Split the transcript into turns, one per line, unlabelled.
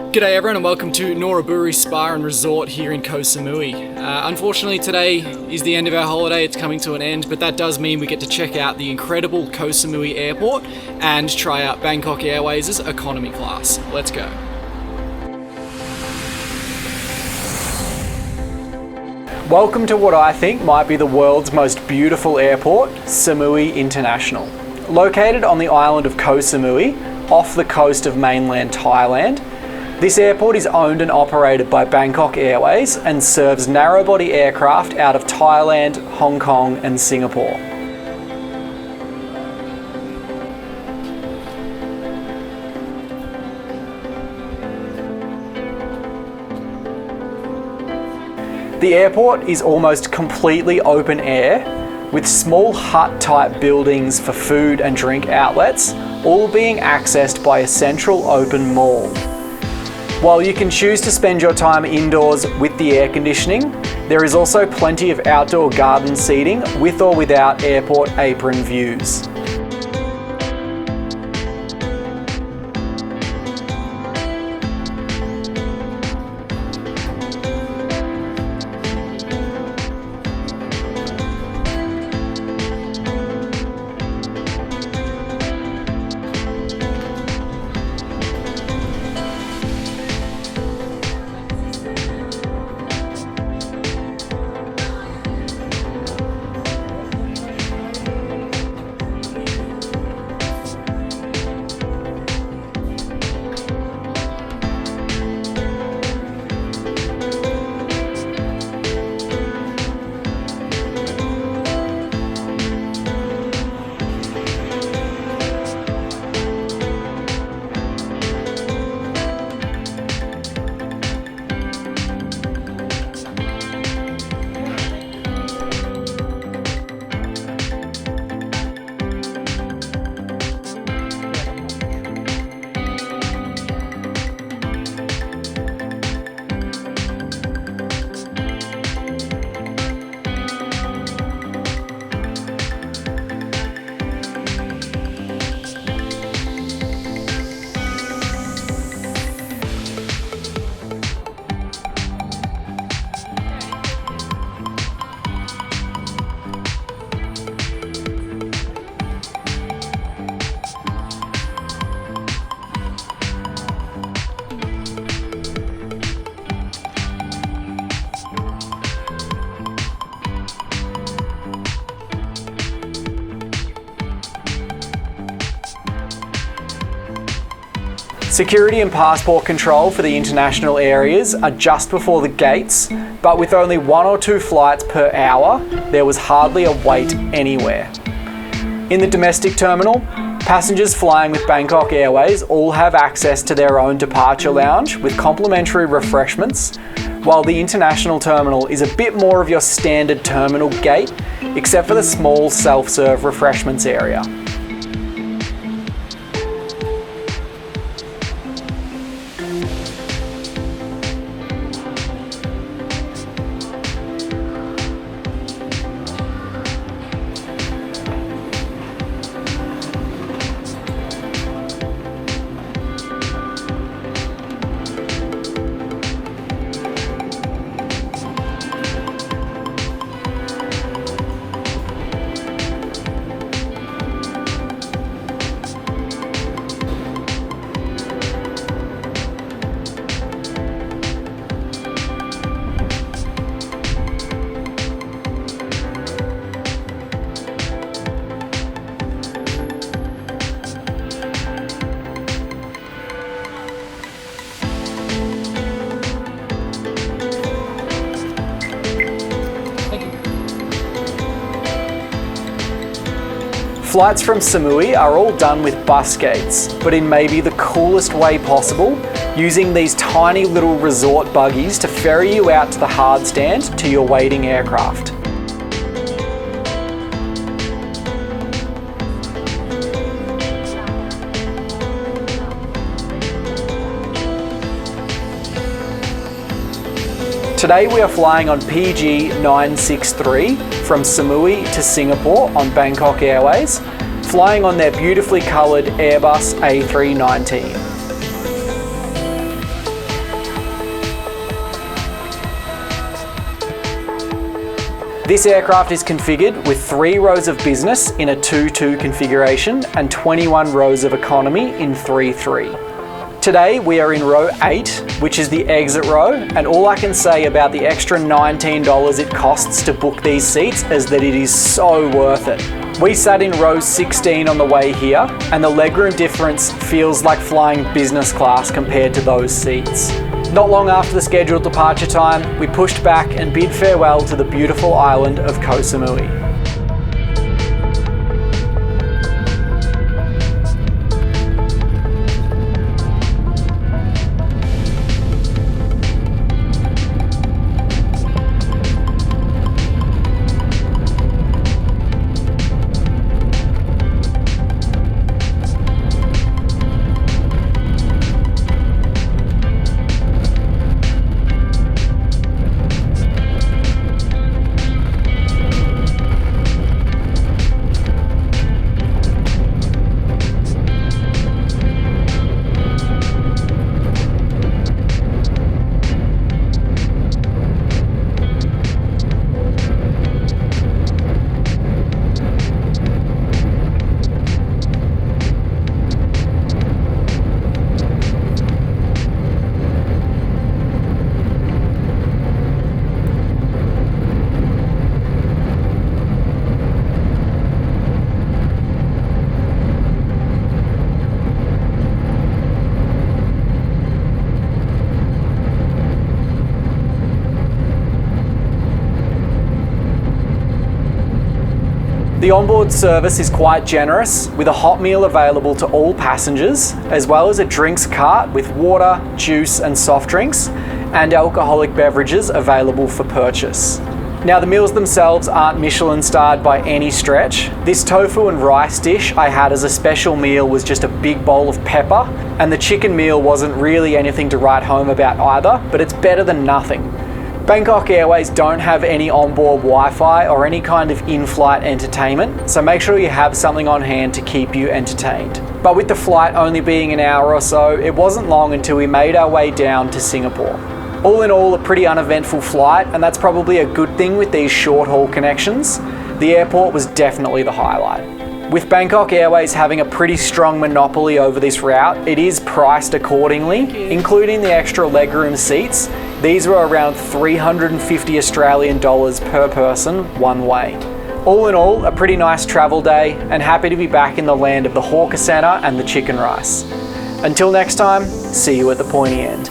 G'day everyone and welcome to Noraburi Spa and Resort here in Koh Samui. Unfortunately today is the end of our holiday, it's coming to an end, but that does mean we get to check out the incredible Koh Samui Airport and try out Bangkok Airways' economy class. Let's go. Welcome to what I think might be the world's most beautiful airport, Samui International. Located on the island of Koh Samui, off the coast of mainland Thailand, this airport is owned and operated by Bangkok Airways and serves narrow-body aircraft out of Thailand, Hong Kong and Singapore. The airport is almost completely open air, with small hut-type buildings for food and drink outlets, all being accessed by a central open mall. While you can choose to spend your time indoors with the air conditioning, there is also plenty of outdoor garden seating with or without airport apron views. Security and passport control for the international areas are just before the gates, but with only 1 or 2 flights per hour, there was hardly a wait anywhere. In the domestic terminal, passengers flying with Bangkok Airways all have access to their own departure lounge with complimentary refreshments, while the international terminal is a bit more of your standard terminal gate, except for the small self-serve refreshments area. Flights from Samui are all done with bus gates, but in maybe the coolest way possible, using these tiny little resort buggies to ferry you out to the hard stand to your waiting aircraft. Today we are flying on PG963 from Samui to Singapore on Bangkok Airways, flying on their beautifully coloured Airbus A319. This aircraft is configured with 3 rows of business in a 2-2 configuration and 21 rows of economy in 3-3. Today we are in row 8, which is the exit row, and all I can say about the extra $19 it costs to book these seats is that it is so worth it. We sat in row 16 on the way here, and the legroom difference feels like flying business class compared to those seats. Not long after the scheduled departure time, we pushed back and bid farewell to the beautiful island of Koh Samui. The onboard service is quite generous, with a hot meal available to all passengers, as well as a drinks cart with water, juice and soft drinks, and alcoholic beverages available for purchase. Now, the meals themselves aren't Michelin starred by any stretch. This tofu and rice dish I had as a special meal was just a big bowl of pepper, and the chicken meal wasn't really anything to write home about either, but it's better than nothing. Bangkok Airways don't have any onboard Wi-Fi or any kind of in-flight entertainment, so make sure you have something on hand to keep you entertained. But with the flight only being an hour or so, it wasn't long until we made our way down to Singapore. All in all, a pretty uneventful flight, and that's probably a good thing with these short-haul connections. The airport was definitely the highlight. With Bangkok Airways having a pretty strong monopoly over this route, it is priced accordingly, including the extra legroom seats. These were around 350 Australian dollars per person, one way. All in all, a pretty nice travel day, and happy to be back in the land of the hawker centre and the chicken rice. Until next time, see you at the pointy end.